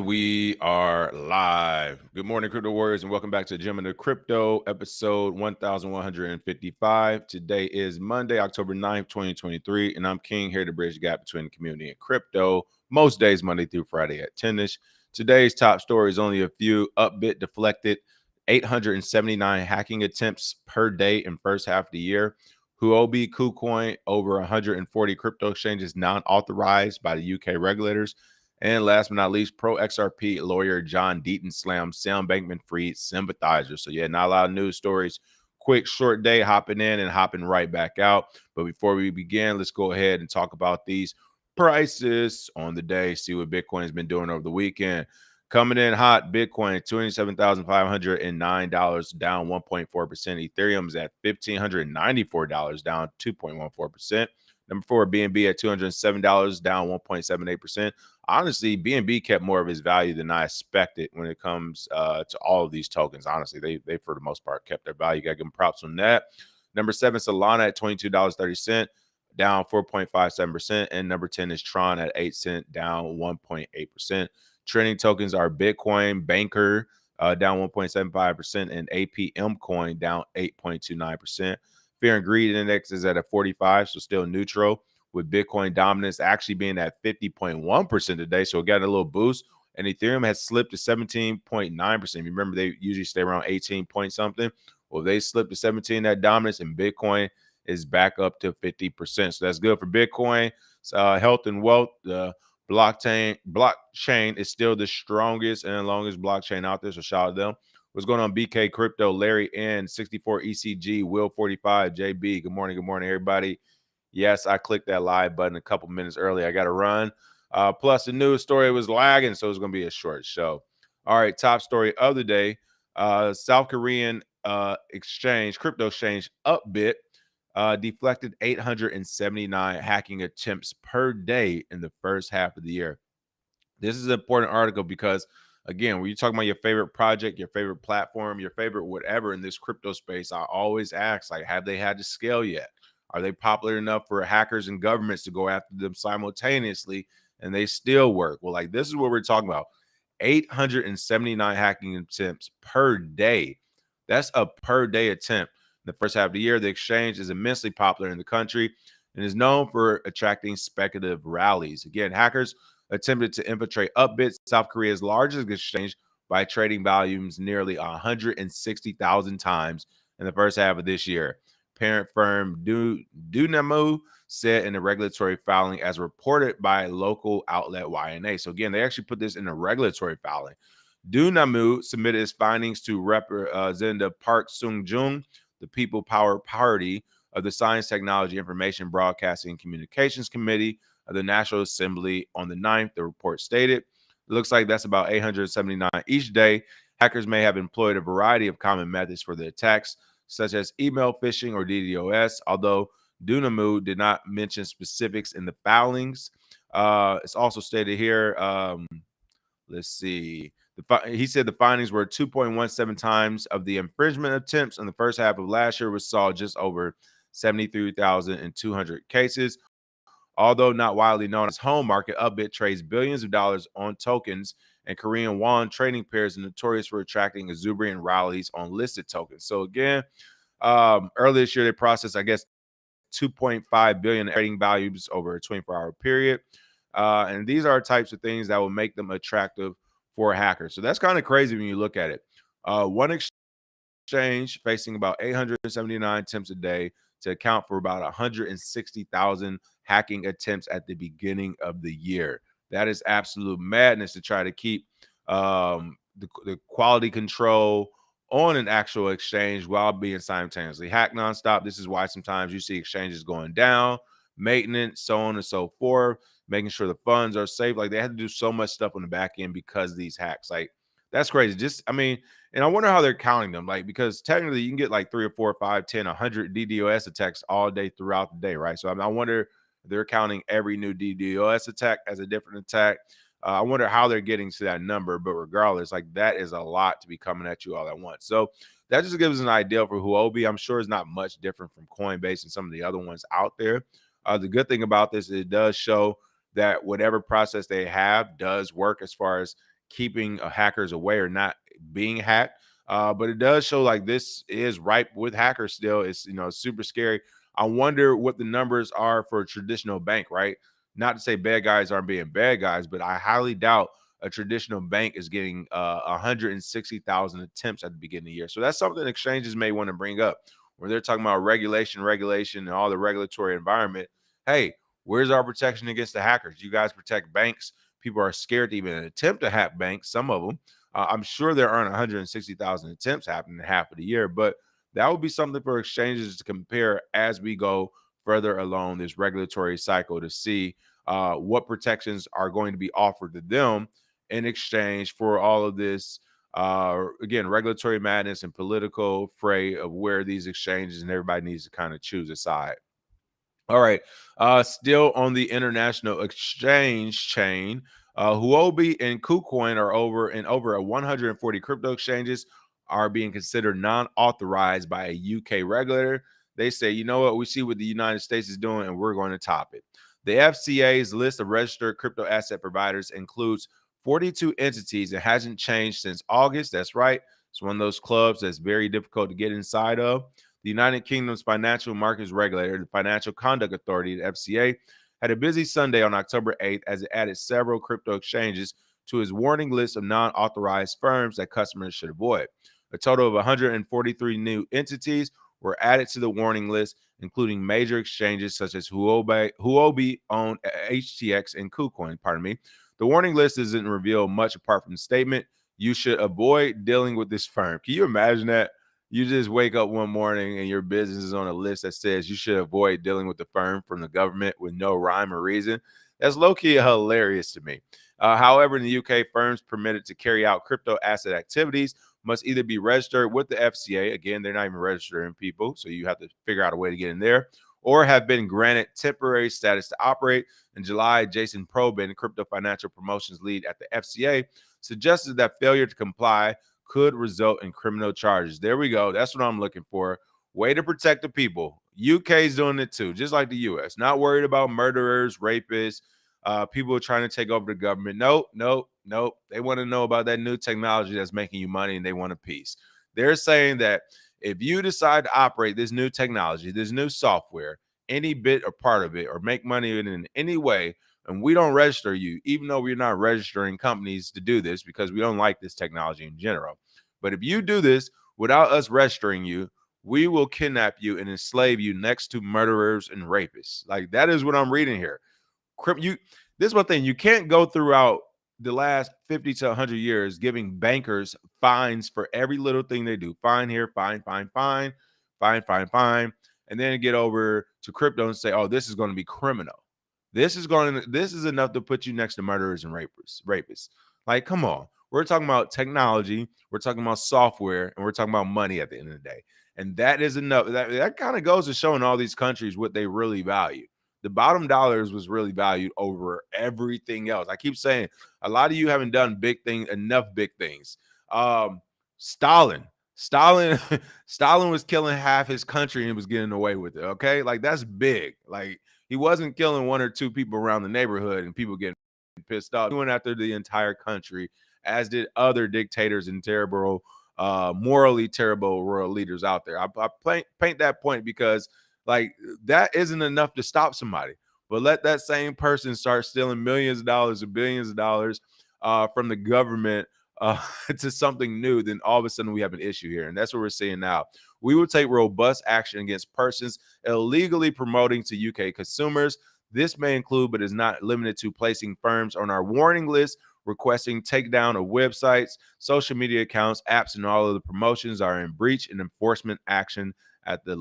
We are live. Good morning, Crypto Warriors, and welcome back to Gem of the Crypto, episode 1155. Today is Monday, October 9th, 2023, and I'm King, here to bridge the gap between the community and crypto. Most days, Monday through Friday at 10ish. Today's top story is only a few. Upbit deflected 879 hacking attempts per day in first half of the year. Huobi, KuCoin, over 140 crypto exchanges non-authorized by the UK regulators. And last but not least, pro XRP lawyer John Deaton slams Sam Bankman-Fried sympathizers. So yeah, not a lot of news stories. Quick, short day, hopping in and hopping right back out. But before we begin, let's go ahead and talk about these prices on the day. See what Bitcoin's been doing over the weekend. Coming in hot, Bitcoin $27,509, down 1.4%. Ethereum's at $1,594, down 2.14%. Number 4, BNB at $207, down 1.78%. Honestly, BNB kept more of his value than I expected when it comes to all of these tokens. Honestly, they for the most part kept their value. Got to give them props on that. Number 7, Solana at $22.30, down 4.57%. And number 10 is Tron at 8 cents, down 1.8%. Trending tokens are Bitcoin, Banker, down 1.75%, and APM coin down 8.29%. Fear and Greed Index is at a 45, so still neutral, with Bitcoin dominance actually being at 50.1% today. So it got a little boost. And Ethereum has slipped to 17.9%. Remember, they usually stay around 18 point something. Well, they slipped to 17, that dominance, and Bitcoin is back up to 50%. So that's good for Bitcoin. Health and wealth. Blockchain is still the strongest and the longest blockchain out there. So shout out to them. What's going on, BK Crypto, Larry N, 64 ECG, Will 45, JB. Good morning, everybody. Yes, I clicked that live button a couple minutes early. I got to run. Plus, the news story was lagging, so it's going to be a short show. All right, top story of the day. South Korean crypto exchange Upbit deflected 879 hacking attempts per day in the first half of the year. This is an important article because, again, when you're talking about your favorite project, your favorite platform, your favorite whatever in this crypto space, I always ask, like, have they had to scale yet? Are they popular enough for hackers and governments to go after them simultaneously and they still work? Well, like, this is what we're talking about. 879 hacking attempts per day. That's a per day attempt. In the first half of the year, the exchange is immensely popular in the country and is known for attracting speculative rallies. Again, hackers attempted to infiltrate Upbit, South Korea's largest exchange, by trading volumes nearly 160,000 times in the first half of this year. Parent firm Dunamu said in a regulatory filing, as reported by local outlet YNA. So again, they actually put this in a regulatory filing. Dunamu submitted its findings to Representative Park Sung-jung, the People Power Party of the Science, Technology, Information, Broadcasting, and Communications Committee of the National Assembly on the 9th. The report stated, it looks like that's about 879 each day. Hackers may have employed a variety of common methods for the attacks, such as email phishing or DDoS, although Dunamu did not mention specifics in the filings. It's also stated here, let's see. He said the findings were 2.17 times of the infringement attempts in the first half of last year, which saw just over 73,200 cases. Although not widely known as home market, Upbit trades billions of dollars on tokens, and Korean won trading pairs are notorious for attracting exuberant rallies on listed tokens. So again, earlier this year they processed, I guess, 2.5 billion trading values over a 24-hour period. And these are types of things that will make them attractive for hackers. So that's kind of crazy when you look at it. One exchange facing about 879 attempts a day to account for about 160,000 hacking attempts at the beginning of the year. That is absolute madness to try to keep the quality control on an actual exchange while being simultaneously hacked nonstop. This is why sometimes you see exchanges going down, maintenance, so on and so forth, making sure the funds are safe. Like, they had to do so much stuff on the back end because of these hacks. Like, that's crazy. And I wonder how they're counting them. Like, because technically you can get like 3 or 4 or 5, 10, 100 DDoS attacks all day throughout the day, right? So I wonder if they're counting every new DDoS attack as a different attack. I wonder how they're getting to that number, but regardless, like, that is a lot to be coming at you all at once. So that just gives us an idea for Huobi. I'm sure it's not much different from Coinbase and some of the other ones out there. The good thing about this is it does show that whatever process they have does work as far as keeping hackers away or not being hacked. But it does show like this is ripe with hackers still. It's super scary. I wonder what the numbers are for a traditional bank, right? Not to say bad guys aren't being bad guys, but I highly doubt a traditional bank is getting 160,000 attempts at the beginning of the year. So that's something exchanges may want to bring up when they're talking about regulation, and all the regulatory environment. Hey, where's our protection against the hackers? You guys protect banks. People are scared to even attempt to hack banks, some of them. I'm sure there aren't 160,000 attempts happening in half of the year, but that would be something for exchanges to compare as we go further along this regulatory cycle to see what protections are going to be offered to them in exchange for all of this, again, regulatory madness and political fray of where these exchanges and everybody needs to kind of choose a side. All right. Still on the international exchange chain, Huobi and KuCoin are over 140 crypto exchanges are being considered non-authorized by a UK regulator. They say, you know what, we see what the United States is doing, and we're going to top it. The FCA's list of registered crypto asset providers includes 42 entities. It hasn't changed since August. That's right. It's one of those clubs that's very difficult to get inside of. The United Kingdom's financial markets regulator, the Financial Conduct Authority, the FCA, had a busy Sunday on October 8th as it added several crypto exchanges to its warning list of non-authorized firms that customers should avoid. A total of 143 new entities were added to the warning list, including major exchanges such as Huobi-owned HTX and KuCoin. Pardon me. The warning list doesn't reveal much apart from the statement, "You should avoid dealing with this firm." Can you imagine that? You just wake up one morning and your business is on a list that says you should avoid dealing with the firm from the government with no rhyme or reason. That's low-key hilarious to me. However, in the UK, firms permitted to carry out crypto asset activities must either be registered with the FCA. Again, they're not even registering people, so you have to figure out a way to get in there, or have been granted temporary status to operate. In July, Jason Probin, crypto financial promotions lead at the FCA, suggested that failure to comply could result in criminal charges. There we go. That's what I'm looking for. Way to protect the people. UK's doing it too, just like the US. Not worried about murderers, rapists, people trying to take over the government. Nope, nope, nope. They want to know about that new technology that's making you money and they want a piece. They're saying that if you decide to operate this new technology, this new software, any bit or part of it, or make money in any way, and we don't register you, even though we're not registering companies to do this because we don't like this technology in general. But if you do this without us registering you, we will kidnap you and enslave you next to murderers and rapists. Like, that is what I'm reading here. This is one thing. You can't go throughout the last 50 to 100 years giving bankers fines for every little thing they do. Fine here, fine, fine, fine, fine, fine, fine. And then get over to crypto and say, oh, this is going to be criminal. This is enough to put you next to murderers and rapists. Like, come on. We're talking about technology, we're talking about software, and we're talking about money at the end of the day. And that is enough. That kind of goes to showing all these countries what they really value. The bottom dollars was really valued over everything else. I keep saying a lot of you haven't done enough big things. Stalin. Stalin was killing half his country and was getting away with it. Okay, like, that's big. Like, he wasn't killing one or two people around the neighborhood and people getting pissed off. He went after the entire country, as did other dictators and terrible, morally terrible royal leaders out there. I paint that point because, like, that isn't enough to stop somebody. But let that same person start stealing millions of dollars or billions of dollars from the government to something new, then all of a sudden we have an issue here. And that's what we're seeing now. We will take robust action against persons illegally promoting to UK consumers. This may include, but is not limited to, placing firms on our warning list, requesting takedown of websites, social media accounts, apps, and all of the promotions are in breach, and enforcement action at the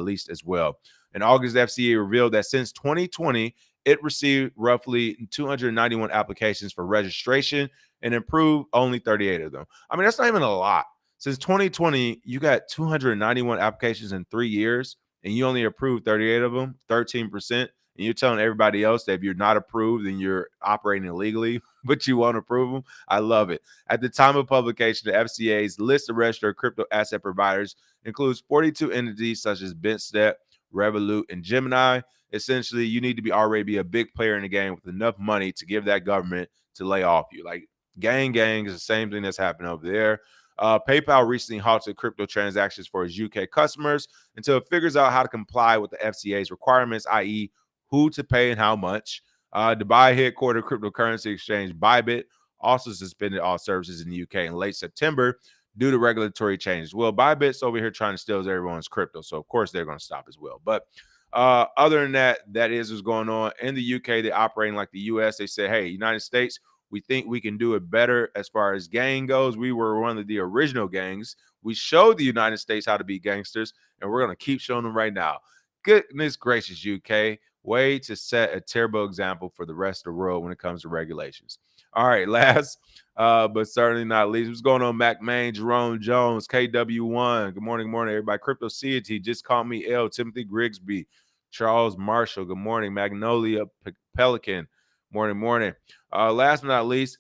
least as well. In August, the FCA revealed that since 2020, it received roughly 291 applications for registration and approved only 38 of them. I mean, that's not even a lot. Since 2020, you got 291 applications in 3 years, and you only approved 38 of them, 13%. And you're telling everybody else that if you're not approved, then you're operating illegally, but you won't approve them. I love it. At the time of publication, the FCA's list of registered crypto asset providers includes 42 entities such as BitStep, Revolut, and Gemini. Essentially, you need to already be a big player in the game with enough money to give that government to lay off you. Like, Gang is the same thing that's happening over there. PayPal recently halted crypto transactions for its UK customers until it figures out how to comply with the FCA's requirements, i.e., who to pay and how much. Dubai headquartered cryptocurrency exchange Bybit also suspended all services in the UK in late September due to regulatory changes. Well, Bybit's over here trying to steal everyone's crypto, so of course they're going to stop as well. But other than that, that is what's going on in the UK. They're operating like the US. They say, hey, United States, we think we can do it better as far as gang goes. We were one of the original gangs. We showed the United States how to be gangsters, and we're going to keep showing them right now. Goodness gracious, UK. Way to set a terrible example for the rest of the world when it comes to regulations. All right, last but certainly not least, what's going on, Mac Main, Jerome Jones, KW1. Good morning, everybody. Crypto City just called me L. Timothy Grigsby, Charles Marshall. Good morning, Magnolia Pelican. Morning. Last but not least,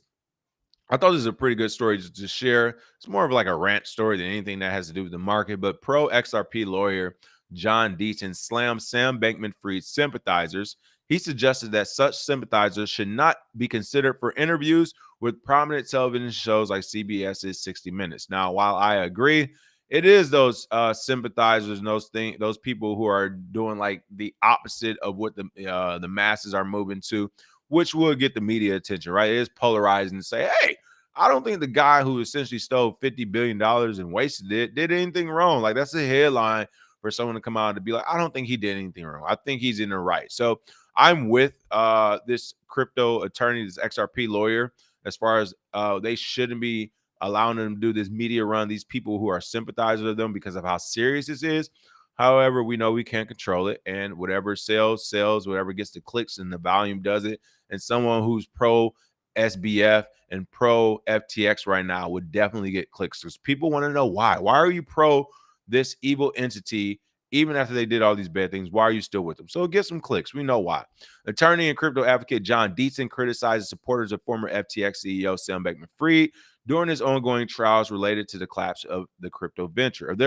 I thought this is a pretty good story to share. It's more of like a rant story than anything that has to do with the market. But pro XRP lawyer John Deaton slammed Sam Bankman-Fried's sympathizers. He suggested that such sympathizers should not be considered for interviews with prominent television shows like CBS's 60 Minutes. Now, while I agree, it is those sympathizers and those people who are doing like the opposite of what the masses are moving to, which will get the media attention, right? It is polarizing to say, hey, I don't think the guy who essentially stole $50 billion and wasted it did anything wrong. Like, that's a headline for someone to come out to be like, I don't think he did anything wrong. I think he's in the right. So I'm with this crypto attorney, this XRP lawyer, as far as they shouldn't be allowing them to do this media run, these people who are sympathizers of them because of how serious this is. However, we know we can't control it, and whatever sells, whatever gets the clicks and the volume does it. And someone who's pro SBF and pro FTX right now would definitely get clicks because people want to know why. Why are you pro this evil entity even after they did all these bad things? Why are you still with them? So get some clicks. We know why. Attorney and crypto advocate John Deaton criticizes supporters of former FTX CEO Sam Bankman-Fried during his ongoing trials related to the collapse of their crypto venture. In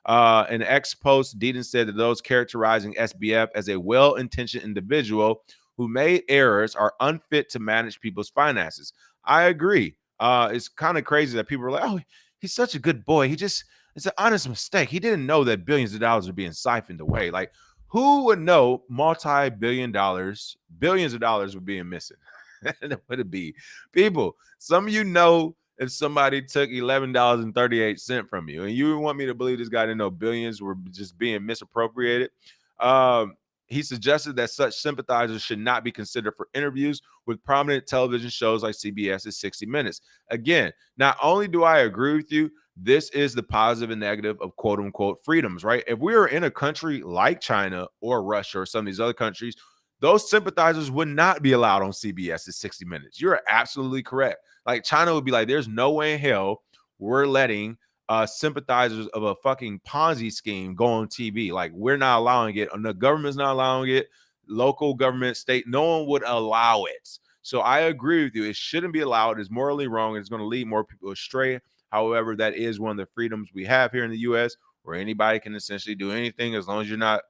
an X post, Deaton said that those characterizing SBF as a well-intentioned individual who made errors are unfit to manage people's finances. I agree. It's kind of crazy that people are like, oh, he's such a good boy. It's an honest mistake. He didn't know that billions of dollars are being siphoned away. Like, who would know billions of dollars were being missing? What would it be? People, some of you know if somebody took $11.38 from you, and you want me to believe this guy didn't know billions were just being misappropriated. He suggested that such sympathizers should not be considered for interviews with prominent television shows like CBS's 60 Minutes. Again, not only do I agree with you, this is the positive and negative of quote unquote freedoms, right? If we were in a country like China or Russia or some of these other countries, those sympathizers would not be allowed on CBS's 60 Minutes. You're absolutely correct. Like, China would be like, there's no way in hell we're letting sympathizers of a fucking Ponzi scheme go on TV. Like, we're not allowing it. The government's not allowing it. Local government, state, no one would allow it. So I agree with you. It shouldn't be allowed. It's morally wrong. It's going to lead more people astray. However, that is one of the freedoms we have here in the U.S., where anybody can essentially do anything as long as you're not,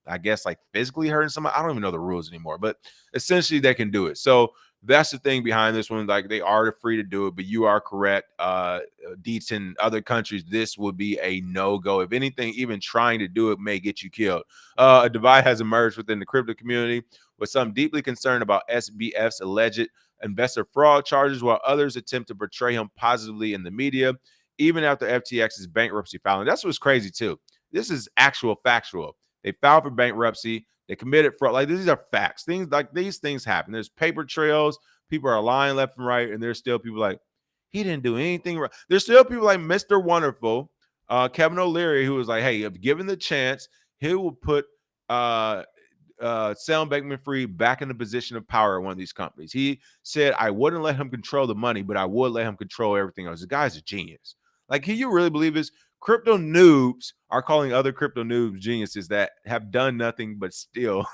I guess, like physically hurting somebody. I don't even know the rules anymore, but essentially they can do it. So that's the thing behind this one. Like, they are free to do it, but you are correct. Deets in other countries, this would be a no-go. If anything, even trying to do it may get you killed. A divide has emerged within the crypto community, with some deeply concerned about SBF's alleged investor fraud charges, while others attempt to portray him positively in the media, even after FTX's bankruptcy filing. That's what's crazy too. This is actual factual. They filed for bankruptcy. They committed fraud. Like, these are facts. Things like these things happen. There's paper trails. People are lying left and right, and there's still people like, he didn't do anything right. There's still people like Mr. Wonderful, Kevin O'Leary, who was like, hey, if given the chance, he will put Sam Bankman-Fried back in the position of power at one of these companies. He said, I wouldn't let him control the money, but I would let him control everything else. The guy's a genius. Like, can you really believe this? Crypto noobs are calling other crypto noobs geniuses that have done nothing but steal.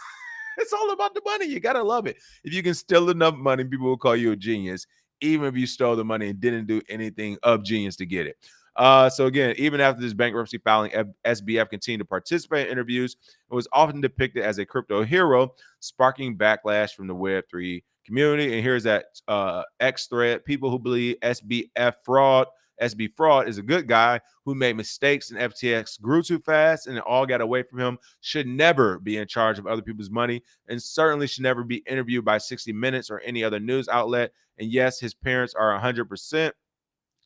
It's all about the money. You got to love it. If you can steal enough money, people will call you a genius, even if you stole the money and didn't do anything of genius to get it. So again, even after this bankruptcy filing, SBF continued to participate in interviews and was often depicted as a crypto hero, sparking backlash from the Web3 community. And here's that X thread. People who believe SB fraud is a good guy who made mistakes and FTX grew too fast and it all got away from him should never be in charge of other people's money and certainly should never be interviewed by 60 Minutes or any other news outlet. And yes, his parents are 100%.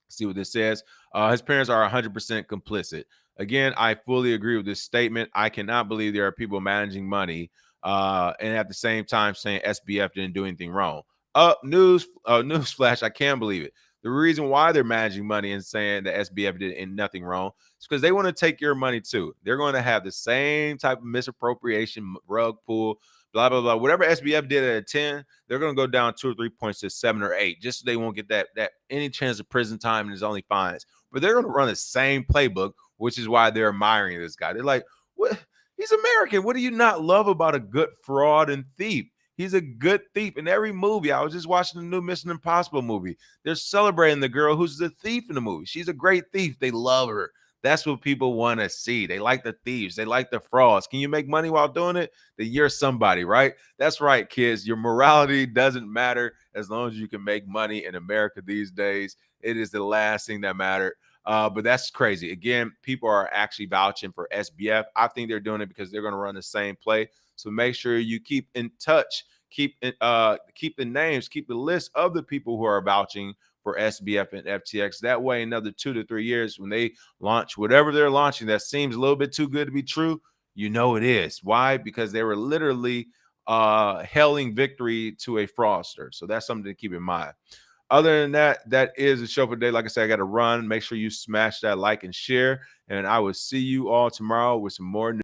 See what this says. His parents are 100% complicit. Again, I fully agree with this statement. I cannot believe there are people managing money and at the same time saying SBF didn't do anything wrong. News flash, I can't believe it. The reason why they're managing money and saying that SBF did nothing wrong is because they want to take your money too. They're going to have the same type of misappropriation, rug pull, blah, blah, blah. Whatever SBF did at a 10, they're going to go down 2 or 3 points to 7 or 8, just so they won't get that any chance of prison time and it's only fines. But they're going to run the same playbook, which is why they're admiring this guy. They're like, what? He's American. What do you not love about a good fraud and thief? He's a good thief. In every movie, I was just watching the new Mission Impossible movie. They're celebrating the girl who's the thief in the movie. She's a great thief. They love her. That's what people want to see. They like the thieves. They like the frauds. Can you make money while doing it? Then you're somebody, right? That's right, kids. Your morality doesn't matter as long as you can make money in America these days. It is the last thing that matters. But that's crazy. Again, people are actually vouching for SBF. I think they're doing it because they're going to run the same play. So make sure you keep in touch, keep the names, keep the list of the people who are vouching for SBF and FTX. That way, another 2 to 3 years, when they launch whatever they're launching that seems a little bit too good to be true, you know it is. Why? Because they were literally hailing victory to a fraudster. So that's something to keep in mind. Other than that, that is the show for today. Like I said, I got to run. Make sure you smash that like and share. And I will see you all tomorrow with some more news.